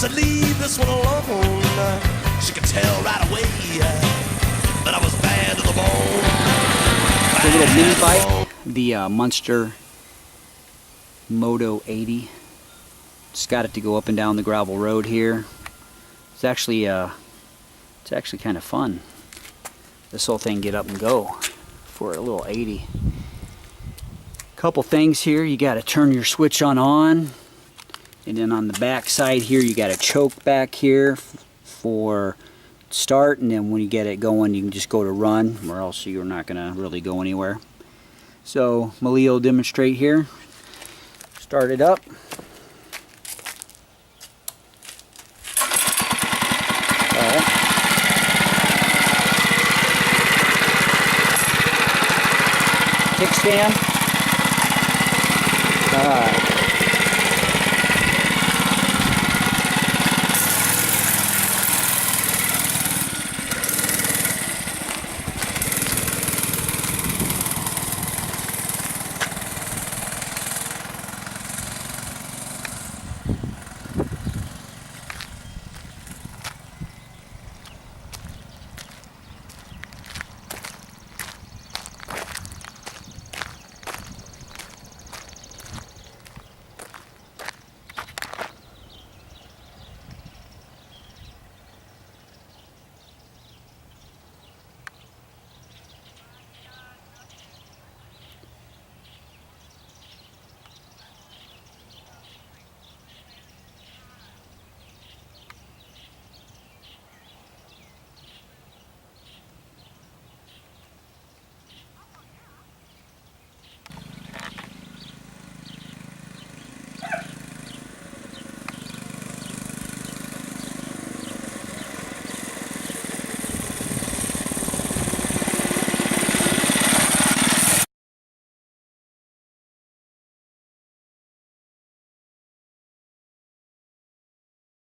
said leave this one alone. She could tell right away that I was bad to the bone. A little mini bike, the Munster Moto 80. Just got it to go up and down the gravel road here. It's actually kind of fun. This whole thing get up and go for a little 80. Couple things here, you got to turn your switch on, and then on the back side here you got a choke back here for start, and then when you get it going you can just go to run, or else you're not gonna really go anywhere. So Malia will demonstrate here. Start it up. Alright. Kickstand. Alright.